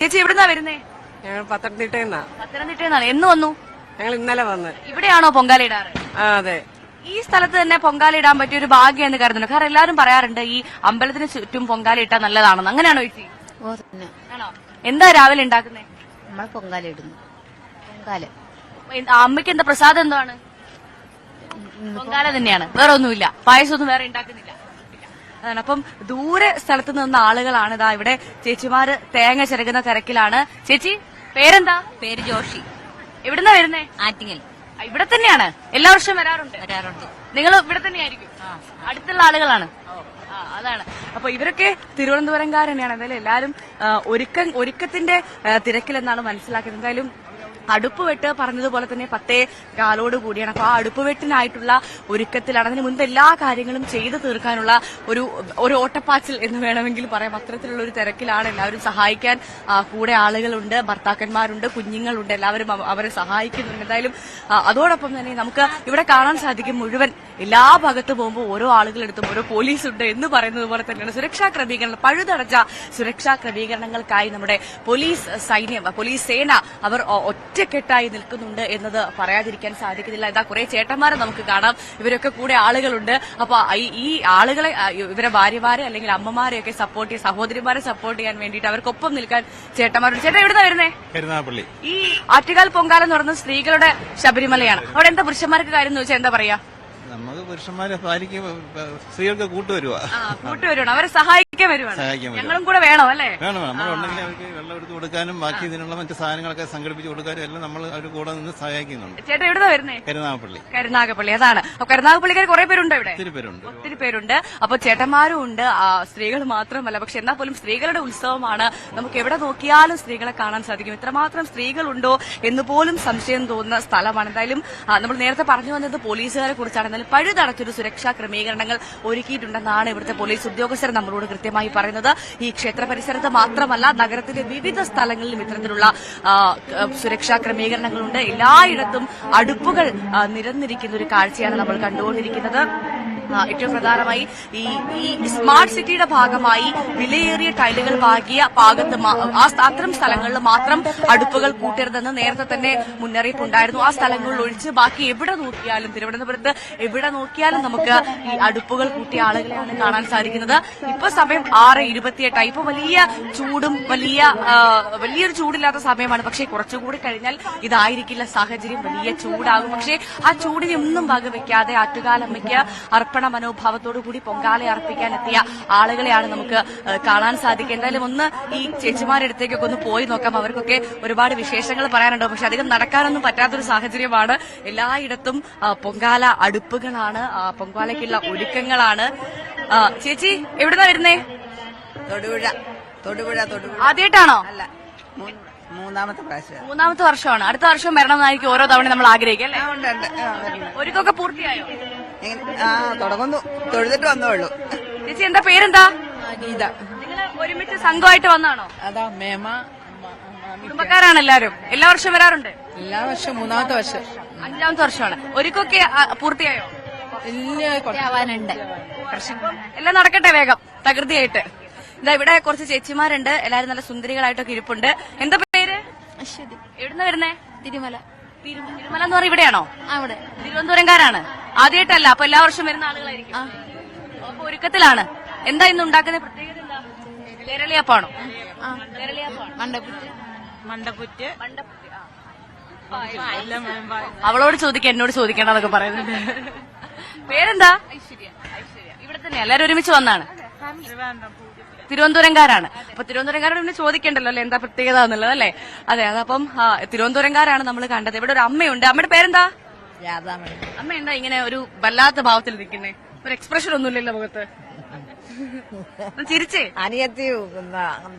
ചേച്ചി എവിടുന്നാ വരുന്നേ? ഞങ്ങൾ പത്തനംതിട്ട. പത്തനംതിട്ട എന്ന് വന്നു? ഞങ്ങൾ ഇന്നലെ വന്ന്. ഇവിടെയാണോ പൊങ്കാല ഇടാറ്? അതെ. ഈ സ്ഥലത്ത് തന്നെ പൊങ്കാല ഇടാൻ പറ്റിയ ഒരു ഭാഗ്യം എന്ന് കരുതുന്നു. കാരണം എല്ലാവരും പറയാറുണ്ട് ഈ അമ്പലത്തിന് ചുറ്റും പൊങ്കാല ഇട്ടാൽ നല്ലതാണെന്ന്. അങ്ങനെയാണോ ചേച്ചി? ഓ തന്നെ. ആണോ? എന്താ രാവിലെ ഉണ്ടാക്കുന്നേ? നമ്മൾ പൊങ്കാല ഇടുന്നു. പൊങ്കാല അമ്മയ്ക്ക് എന്താ പ്രസാദം എന്താണ്? പൊങ്കാല തന്നെയാണ്, വേറെ ഒന്നുമില്ല. പായസമൊന്നും വേറെ ഉണ്ടാക്കുന്നില്ല. അതാണ്. അപ്പം ദൂരെ സ്ഥലത്ത് നിന്ന ആളുകളാണ് ഇതാ ഇവിടെ ചേച്ചിമാര് തേങ്ങ ചിരകുന്ന തിരക്കിലാണ്. ചേച്ചി പേരെന്താ? പേര് ജോഷി. എവിടുന്നാ വരുന്നേ? ആറ്റിങ്ങൽ. ഇവിടെ തന്നെയാണ്. എല്ലാ വർഷവും വരാറുണ്ട്? വരാറുണ്ട്. നിങ്ങൾ ഇവിടെ തന്നെയായിരിക്കും? അടുത്തുള്ള ആളുകളാണ്. അതാണ്. അപ്പൊ ഇവരൊക്കെ തിരുവനന്തപുരംകാർ തന്നെയാണ്. എന്തായാലും എല്ലാവരും ഒരുക്കത്തിന്റെ തിരക്കിലെന്നാണ് മനസ്സിലാക്കുന്നത്. എന്തായാലും അടുപ്പ് വെട്ട് പറഞ്ഞതുപോലെ തന്നെ 10:15 കൂടിയാണ്. അപ്പൊ ആ അടുപ്പ് വെട്ടിനായിട്ടുള്ള ഒരുക്കത്തിലാണ്. അതിന് മുൻപ് എല്ലാ കാര്യങ്ങളും ചെയ്തു തീർക്കാനുള്ള ഒരു ഓട്ടപ്പാച്ചിൽ എന്ന് വേണമെങ്കിൽ പറയാം. അത്തരത്തിലുള്ള ഒരു തിരക്കിലാണ്. എല്ലാവരും സഹായിക്കാൻ കൂടെ ആളുകളുണ്ട്, ഭർത്താക്കന്മാരുണ്ട്, കുഞ്ഞുങ്ങളുണ്ട്. എല്ലാവരും അവരെ സഹായിക്കുന്നുണ്ട്. എന്തായാലും അതോടൊപ്പം തന്നെ നമുക്ക് ഇവിടെ കാണാൻ സാധിക്കും മുഴുവൻ എല്ലാ ഭാഗത്ത് പോകുമ്പോൾ ഓരോ ആളുകളെടുത്തും ഓരോ പോലീസുണ്ട് എന്ന് പറയുന്നത് പോലെ തന്നെയാണ് സുരക്ഷാ ക്രമീകരണം. പഴുതടച്ച സുരക്ഷാ ക്രമീകരണങ്ങൾക്കായി നമ്മുടെ പോലീസ് സേന അവർ ഒറ്റക്കെട്ടായി നിൽക്കുന്നുണ്ട് എന്നത് പറയാതിരിക്കാൻ സാധിക്കുന്നില്ല. ഇതാ കുറെ ചേട്ടന്മാരെ നമുക്ക് കാണാം. ഇവരൊക്കെ കൂടെ ആളുകളുണ്ട്. അപ്പൊ ഈ ആളുകളെ ഇവരെ ഭാര്യമാരെ അല്ലെങ്കിൽ അമ്മമാരെയൊക്കെ സപ്പോർട്ട് ചെയ്യാൻ, സഹോദരിമാരെ സപ്പോർട്ട് ചെയ്യാൻ വേണ്ടിയിട്ട് അവർക്കൊപ്പം നിൽക്കാൻ ചേട്ടന്മാരുണ്ട്. ചേട്ടാ എവിടുന്നാ വരുന്നേ? കരുനാഗപ്പള്ളി. ഈ ആറ്റുകാൽ പൊങ്കാല എന്ന് പറയുന്നത് സ്ത്രീകളുടെ ശബരിമലയാണ്. അവിടെ എന്താ പുരുഷന്മാർക്ക് കാര്യം എന്ന് വെച്ചാൽ എന്താ പറയാ? നമുക്ക് പുരുഷന്മാരെ ഭാര്യയ്ക്ക് സ്ത്രീകൾക്ക് കൂട്ടുവരുവാണ്, അവരെ സഹായിക്കാൻ വരുവാണ്. ഞങ്ങളും കൂടെ വേണം അല്ലേ? വേണം. നമ്മളുണ്ടെങ്കിൽ അവർക്ക് വെള്ളം എടുത്ത് കൊടുക്കാനും ബാക്കി ഇതിനുള്ള മറ്റു സാധനങ്ങളൊക്കെ സംഘടിപ്പിച്ച് കൊടുക്കാനും എല്ലാം നമ്മൾ അവർ കൂടെ നിന്ന് സഹായിക്കുന്നുണ്ട്. ചേട്ടാ എവിടുന്നാ വരുന്നേ? കരുനാഗപ്പള്ളി. അതാണ്. അപ്പൊ കരുനാഗപ്പള്ളിക്കാർ കുറെ പേരുണ്ടോ ഇവിടെ? ഒത്തിരി പേരുണ്ട്. അപ്പൊ ചേട്ടന്മാരും ഉണ്ട്, സ്ത്രീകൾ മാത്രമല്ല. പക്ഷെ എന്നാൽ പോലും സ്ത്രീകളുടെ ഉത്സവമാണ്. നമുക്ക് എവിടെ നോക്കിയാലും സ്ത്രീകളെ കാണാൻ സാധിക്കും. ഇത്രമാത്രം സ്ത്രീകളുണ്ടോ എന്ന് പോലും സംശയം തോന്നുന്ന സ്ഥലമാണ്. എന്തായാലും നമ്മൾ നേരത്തെ പറഞ്ഞു വന്നത് പോലീസുകാരെ കുറിച്ചാണ്. എന്നാലും പഴുതടച്ചൊരു സുരക്ഷാ ക്രമീകരണങ്ങൾ ഒരുക്കിയിട്ടുണ്ടെന്നാണ് ഇവിടുത്തെ പോലീസ് ഉദ്യോഗസ്ഥർ നമ്മളോട് കൃത്യമായി പറയുന്നത്. ഈ ക്ഷേത്ര പരിസരത്ത് മാത്രമല്ല, നഗരത്തിലെ വിവിധ സ്ഥലങ്ങളിലും ഇത്തരത്തിലുള്ള സുരക്ഷാ ക്രമീകരണങ്ങളുണ്ട്. എല്ലായിടത്തും അടുപ്പുകൾ നിരന്നിരിക്കുന്ന ഒരു കാഴ്ചയാണ് നമ്മൾ കണ്ടുകൊണ്ടിരിക്കുന്നത്. ഏറ്റവും പ്രധാനമായി ഈ സ്മാർട്ട് സിറ്റിയുടെ ഭാഗമായി വിലയേറിയ ടൈലുകൾ വാങ്ങിയ ഭാഗത്ത് അത്തരം സ്ഥലങ്ങളിൽ മാത്രം അടുപ്പുകൾ കൂട്ടരുതെന്ന് നേരത്തെ തന്നെ മുന്നറിയിപ്പുണ്ടായിരുന്നു. ആ സ്ഥലങ്ങളിൽ ഒഴിച്ച് ബാക്കി എവിടെ നോക്കിയാലും, തിരുവനന്തപുരത്ത് എവിടെ നോക്കിയാലും നമുക്ക് ഈ അടുപ്പുകൾ കൂട്ടിയ ആളുകളെയാണ് കാണാൻ സാധിക്കുന്നത്. ഇപ്പൊ സമയം 6:28. ഇപ്പൊ വലിയ ചൂടും വലിയൊരു ചൂടില്ലാത്ത സമയമാണ്. പക്ഷേ കുറച്ചുകൂടി കഴിഞ്ഞാൽ ഇതായിരിക്കില്ല സാഹചര്യം. വലിയ ചൂടാകും. പക്ഷേ ആ ചൂടിനെ ഒന്നും വകവെക്കാതെ ആറ്റുകാലമ്മയ്ക്ക് അർപ്പണ മനോഭാവത്തോടുകൂടി പൊങ്കാല അർപ്പിക്കാൻ എത്തിയ ആളുകളെയാണ് നമുക്ക് കാണാൻ സാധിക്കുക. എന്തായാലും ഒന്ന് ഈ ചേച്ചിമാരുടെ അടുത്തേക്കൊക്കെ ഒന്ന് പോയി നോക്കാം. അവർക്കൊക്കെ ഒരുപാട് വിശേഷങ്ങൾ പറയാനുണ്ടോ. പക്ഷെ അധികം നടക്കാനൊന്നും പറ്റാത്തൊരു സാഹചര്യമാണ്. എല്ലായിടത്തും പൊങ്കാല അടുപ്പുകളാണ്, പൊങ്കാലയ്ക്കുള്ള ഒരുക്കങ്ങളാണ്. ചേച്ചി എവിടുന്നാ വരുന്നേ? തൊടുപുഴ. ആദ്യമായിട്ടാണോ? അല്ല, മൂന്നാമത്തെ വർഷമാണ്. അടുത്ത വർഷം വരണമെന്നായിരിക്കും ഓരോ തവണ നമ്മൾ ആഗ്രഹിക്കുക അല്ലേ? ഒരുക്കൊക്കെ പൂർത്തിയായോ? തുടങ്ങുന്നു, തൊഴുതിട്ട് വന്നോളൂ. ചേച്ചി എന്താ പേരെന്താ? ഗീത. നിങ്ങൾ ഒരുമിച്ച് സംഘമായിട്ട് വന്നാണോ? അതാ മേമ. കുടുംബക്കാരാണ് എല്ലാരും? എല്ലാ വർഷവും വരാറുണ്ട്? എല്ലാ വർഷവും. മൂന്നാമത്തെ വർഷം. 5ാമത്തെ വർഷമാണ്. ഒരുക്കൊക്കെ പൂർത്തിയായോ? ആവാനുണ്ട്. എല്ലാം നടക്കട്ടെ വേഗം തകൃതിയായിട്ട്. ഇതാ ഇവിടെ കുറച്ച് ചേച്ചിമാരുണ്ട്. എല്ലാരും നല്ല സുന്ദരികളായിട്ടൊക്കെ ഇരിപ്പുണ്ട്. എന്താ പേര്? എവിടുന്ന വരുന്നേ? തിരുമല. തിരുമല എന്ന് പറഞ്ഞാൽ ഇവിടെയാണോ? അവിടെ. തിരുവനന്തപുരംകാരാണ്? ആദ്യമായിട്ടല്ല, അപ്പൊ എല്ലാ വർഷവും വരുന്ന ആളുകളായിരിക്കും. അപ്പൊ ഒരുക്കത്തിലാണ്. എന്താ ഇന്ന് ഉണ്ടാക്കുന്ന പ്രത്യേകത? എന്താ? കേരളീയപ്പാണോ? മണ്ടപ്പുറ്റ്. അവളോട് ചോദിക്കാം, എന്നോട് ചോദിക്കണമെന്നൊക്കെ പറയുന്നുണ്ട്. പേരെന്താ? ഐശ്വര്യ. ഇവിടെ തന്നെ എല്ലാരും ഒരുമിച്ച് വന്നാണ്? തിരുവനന്തപുരംകാരാണ്. അപ്പൊ തിരുവനന്തപുരംകാരോട് പിന്നെ ചോദിക്കണ്ടല്ലോ അല്ലെ എന്താ പ്രത്യേകത എന്നുള്ളത് അല്ലേ? അതെ. അതപ്പം തിരുവനന്തപുരംകാരാണ് നമ്മൾ കണ്ടത്. ഇവിടെ ഒരു അമ്മയുണ്ട്. അമ്മയുടെ പേരെന്താ? അമ്മ എന്താ ഇങ്ങനെ ഒരു വല്ലാത്ത ഭാവത്തിൽ നിൽക്കുന്നേ? ഒരു എക്സ്പ്രഷൻ ഒന്നുമില്ലല്ലോ മുഖത്ത്. ചിരിച്ചേ? അനിയത്തി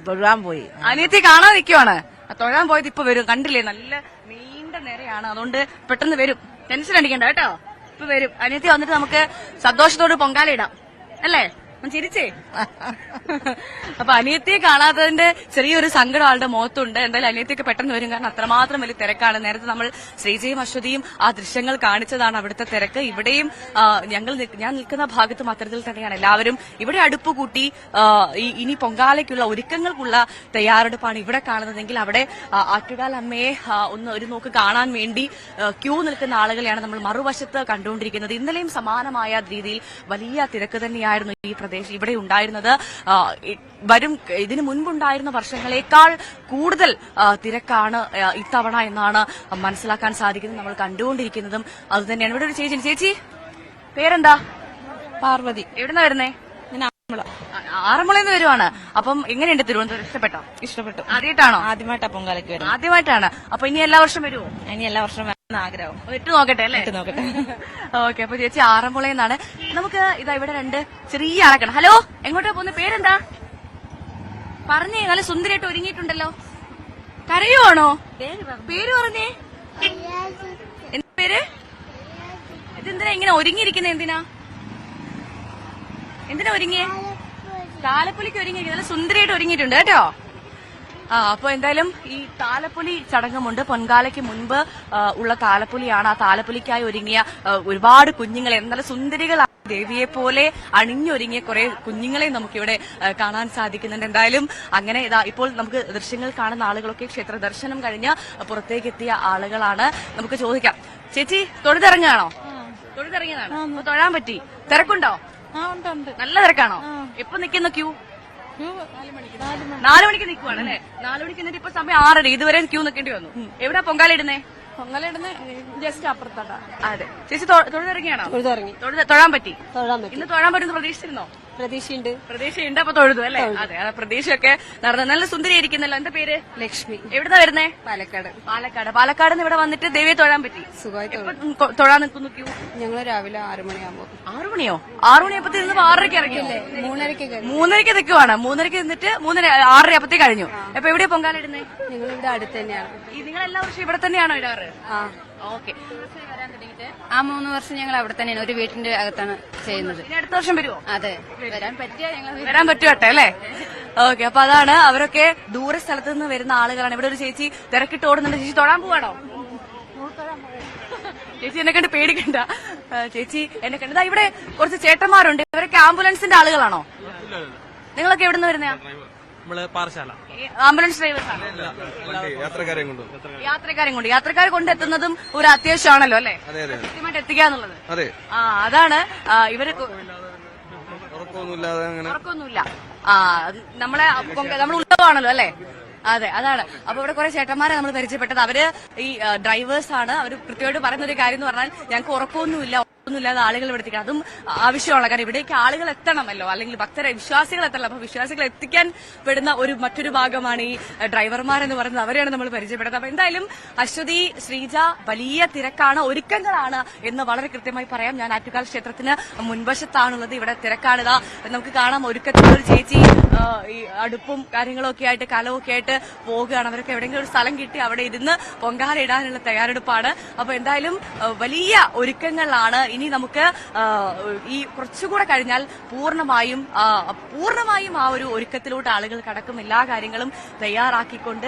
തൊഴാൻ പോയി. അനിയത്തി കാണാൻ നിൽക്കുവാണ്. തൊഴാൻ പോയത് ഇപ്പൊ വരും. കണ്ടില്ലേ, നല്ല നീണ്ട നേരെയാണ്. അതുകൊണ്ട് പെട്ടെന്ന് വരും. ടെൻഷൻ അടിക്കണ്ട കേട്ടോ. ഇപ്പൊ വരും. അനിയത്തി വന്നിട്ട് നമുക്ക് സന്തോഷത്തോട് പൊങ്കാല ഇടാം അല്ലേ? ഒന്ന് ചിരിച്ചേ. അപ്പൊ അനിയത്തിയെ കാണാത്തതിന്റെ ചെറിയൊരു സങ്കടം ആളുടെ മുഖത്തുണ്ട്. എന്തായാലും അനിയത്തിയൊക്കെ പെട്ടെന്ന് വരും, കാരണം അത്രമാത്രം വലിയ തിരക്കാണ്. നേരത്തെ നമ്മൾ ശ്രീജയും അശ്വതിയും ആ ദൃശ്യങ്ങൾ കാണിച്ചതാണ് അവിടുത്തെ തിരക്ക്. ഇവിടെയും ഞാൻ നിൽക്കുന്ന ഭാഗത്തും അത്തരത്തിൽ തന്നെയാണ്. എല്ലാവരും ഇവിടെ അടുപ്പ് കൂട്ടി ഇനി പൊങ്കാലയ്ക്കുള്ള ഒരുക്കങ്ങൾക്കുള്ള തയ്യാറെടുപ്പാണ് ഇവിടെ കാണുന്നതെങ്കിൽ അവിടെ ആറ്റുകാൽ അമ്മയെ ഒരു നോക്ക് കാണാൻ വേണ്ടി ക്യൂ നിൽക്കുന്ന ആളുകളെയാണ് നമ്മൾ മറുവശത്ത് കണ്ടുകൊണ്ടിരിക്കുന്നത്. ഇന്നലെയും സമാനമായ രീതിയിൽ വലിയ തിരക്ക് തന്നെയായിരുന്നു ഈ പ്രദേശം ഇവിടെ ഉണ്ടായിരുന്നത്. ഇതിനു മുൻപുണ്ടായിരുന്ന വർഷങ്ങളെക്കാൾ കൂടുതൽ തിരക്കാണ് ഇത്തവണ എന്നാണ് മനസ്സിലാക്കാൻ സാധിക്കുന്നത്. നമ്മൾ കണ്ടുകൊണ്ടിരിക്കുന്നതും അതുതന്നെയാണ്. ഇവിടെ ഒരു ചേച്ചി പേരെന്താ? പാർവതി. എവിടുന്നാ വരുന്നേ? ആറന്മുളയിൽ നിന്ന് വരുവാണ്. അപ്പം എങ്ങനെയുണ്ട് തിരുവനന്തപുരം? ഇഷ്ടപ്പെട്ടു. ആദ്യമായിട്ടാണോ? ആദ്യമായിട്ടാ പൊങ്കാലയ്ക്ക് വരുന്നത്. ആദ്യമായിട്ടാണ്. അപ്പൊ ഇനി എല്ലാ വർഷം വരുമോ? ഇനി എല്ലാ വർഷവും വരണം ആഗ്രഹം. ഇട്ട് നോക്കട്ടെ അല്ലേ? നോക്കട്ടെ. ഓക്കെ. അപ്പൊ ചേച്ചി ആറന്മുളയിൽ നിന്നാണ്. നമുക്ക് ഇതാ ഇവിടെ രണ്ട് ചെറിയ ആളാക്കണം. ഹലോ, എങ്ങോട്ടാ പോകുന്ന? പേരെന്താ പറഞ്ഞേ? നല്ല സുന്ദരിയായിട്ട് ഒരുങ്ങിയിട്ടുണ്ടല്ലോ. കരയുവാണോ? പേര് പറഞ്ഞേ. എന്താ പേര്? ഇതെന്തിനാ ഇങ്ങനെ ഒരുങ്ങിയിരിക്കുന്നത്? എന്തിനാ ഒരുങ്ങിയേ? താലപ്പൊലിക്ക് ഒരുങ്ങിയിരിക്കുന്നത്. നല്ല സുന്ദരിയായിട്ട് ഒരുങ്ങിയിട്ടുണ്ട് കേട്ടോ. അപ്പൊ എന്തായാലും ഈ താലപ്പൊലി ചടങ്ങുമുണ്ട്. പൊൻകാലയ്ക്ക് മുൻപ് ഉള്ള താലപ്പൊലിയാണ്. ആ താലപ്പൊലിക്കായി ഒരുങ്ങിയ ഒരുപാട് കുഞ്ഞുങ്ങളെ, നല്ല സുന്ദരികളാണ്, ദേവിയെ പോലെ അണിഞ്ഞൊരുങ്ങിയ കുറെ കുഞ്ഞുങ്ങളെ നമുക്കിവിടെ കാണാൻ സാധിക്കുന്നുണ്ട്. എന്തായാലും അങ്ങനെ ഇതാ ഇപ്പോൾ നമുക്ക് ദൃശ്യങ്ങൾ കാണുന്ന ആളുകളൊക്കെ ക്ഷേത്ര ദർശനം കഴിഞ്ഞ് പുറത്തേക്ക് എത്തിയ ആളുകളാണ്. നമുക്ക് ചോദിക്കാം. ചേച്ചി തൊഴുതിറങ്ങാണോ? തൊഴുതിറങ്ങിയതാണ്. അപ്പൊ തൊഴാൻ പറ്റി? തിരക്കുണ്ടോ? നല്ല തിരക്കാണോ? എപ്പൊ നിൽക്കുന്ന ക്യൂ? 4 മണിക്ക് നിൽക്കുവാണ് അല്ലെ? 4 മണിക്ക് എന്നിട്ട് ഇപ്പൊ സമയം 6:30. ഇതുവരെ ക്യൂ നിൽക്കേണ്ടി വന്നു. എവിടാ പൊങ്കാല ഇടുന്നേ? ജസ്റ്റ് അപ്പുറത്താ. അതെ. ചേച്ചി തൊഴുതിറങ്ങിയാണോ? തൊഴാൻ പറ്റി? ഇന്ന് തൊഴാൻ പറ്റുന്ന പ്രതീക്ഷിച്ചിരുന്നോ? പ്രതീക്ഷയുണ്ട്. അപ്പൊ തൊഴുതു അല്ലേ? അതെ. പ്രതീക്ഷയൊക്കെ നടന്നു. നല്ല സുന്ദരിയായിരിക്കുന്നല്ലോ. എന്താ പേര്? ലക്ഷ്മി. എവിടുന്നാ വരുന്നേ? പാലക്കാട് ഇവിടെ വന്നിട്ട് ദേവിയെ തൊഴാൻ പറ്റി? എപ്പോ തൊഴാൻ നിൽക്കുന്നു ക്യൂ? ഞങ്ങള് രാവിലെ 6 മണിയാകുമ്പോ. 6 മണിയോ? 6 മണിയപ്പോ ഇരുന്ന് 6:30 ഇറങ്ങിയല്ലേ? 3:30 നിൽക്കുവാണ്. 3:30 നിന്നിട്ട് 6:30 അപ്പത്തേക്ക് കഴിഞ്ഞു. അപ്പൊ എവിടെയാ പൊങ്കാല ഇടുന്നേ? ഞങ്ങളിവിടെ അടുത്ത് തന്നെയാണ്. നിങ്ങൾ എല്ലാ വർഷവും ഇവിടെ തന്നെയാണോ ഇടാറ്? ഓക്കെ. ആ 3 വർഷം ഞങ്ങൾ അവിടെ തന്നെയാണ്, ഒരു വീട്ടിന്റെ അകത്താണ് ചെയ്യുന്നത്. ഇനി അടുത്ത വർഷം വരുമോ? അതെ, വരാൻ പറ്റിയ ഞങ്ങൾ വരാൻ പറ്റുവട്ടെ അല്ലേ? ഓക്കെ. അപ്പൊ അതാണ്, അവരൊക്കെ ദൂര സ്ഥലത്ത് നിന്ന് വരുന്ന ആളുകളാണ്. ഇവിടെ ഒരു ചേച്ചി തിരക്കിട്ട് ഓടുന്നുണ്ട്. ചേച്ചി തൊഴാൻ പോവാണോ? ചേച്ചി എന്നെ കണ്ട് പേടിക്കണ്ട. ചേച്ചി എന്നെ കണ്ട. ഇവിടെ കുറച്ച് ചേട്ടന്മാരുണ്ട്. ഇവരൊക്കെ ആംബുലൻസിന്റെ ആളുകളാണോ? നിങ്ങളൊക്കെ എവിടെ നിന്ന് വരുന്നയാ? ആംബുലൻസ് ഡ്രൈവേഴ്സാണ്. യാത്രക്കാരെ കൊണ്ടെത്തുന്നതും ഒരു അത്യാവശ്യമാണല്ലോ അല്ലെ? കൃത്യമായിട്ട് എത്തിക്കാന്നുള്ളത്. അതാണ് ഇവര് ഉറക്കൊന്നുമില്ല. നമ്മളെ ഉത്സവമാണല്ലോ അല്ലെ? അതെ, അതാണ്. അപ്പൊ ഇവിടെ കുറെ ചേട്ടന്മാരെ നമ്മൾ പരിചയപ്പെട്ടത്. അവര് ഈ ഡ്രൈവേഴ്സാണ്. അവർ കൃത്യമായിട്ട് പറയുന്ന ഒരു കാര്യം എന്ന് പറഞ്ഞാൽ ഞങ്ങൾക്ക് ഉറക്കമൊന്നുമില്ലാതെ ആളുകൾ ഇവിടെ എത്തിക്കണം. അതും ആവശ്യമാണ്. കാരണം ഇവിടേക്ക് ആളുകൾ എത്തണമല്ലോ, അല്ലെങ്കിൽ വിശ്വാസികൾ എത്തണം. അപ്പൊ വിശ്വാസികൾ എത്തിക്കാൻ പെടുന്ന മറ്റൊരു ഭാഗമാണ് ഈ ഡ്രൈവർമാരെന്ന് പറയുന്നത്. അവരെയാണ് നമ്മൾ പരിചയപ്പെടുന്നത്. അപ്പൊ എന്തായാലും അശ്വതി, ശ്രീജ, വലിയ തിരക്കാണ്, ഒരുക്കങ്ങളാണ് എന്ന് വളരെ കൃത്യമായി പറയാം. ഞാൻ ആറ്റുകാൽ ക്ഷേത്രത്തിന് മുൻവശത്താണുള്ളത്. ഇവിടെ തിരക്കാണിതാ നമുക്ക് കാണാം. ഒരുക്കത്തിലുള്ള ഒരു ചേച്ചി ഈ അടുപ്പും കാര്യങ്ങളൊക്കെ ആയിട്ട്, കലമൊക്കെ ആയിട്ട് പോകുകയാണ്. അവരൊക്കെ എവിടെയെങ്കിലും ഒരു സ്ഥലം കിട്ടി അവിടെ ഇരുന്ന് പൊങ്കാല ഇടാനുള്ള തയ്യാറെടുപ്പാണ്. അപ്പൊ എന്തായാലും വലിയ ഒരുക്കങ്ങളാണ്. ഇനി നമുക്ക് ഈ കുറച്ചുകൂടെ കഴിഞ്ഞാൽ പൂർണ്ണമായും ആ ഒരു ഒരുക്കത്തിലോട്ട് ആളുകൾ കടക്കും. എല്ലാ കാര്യങ്ങളും തയ്യാറാക്കിക്കൊണ്ട്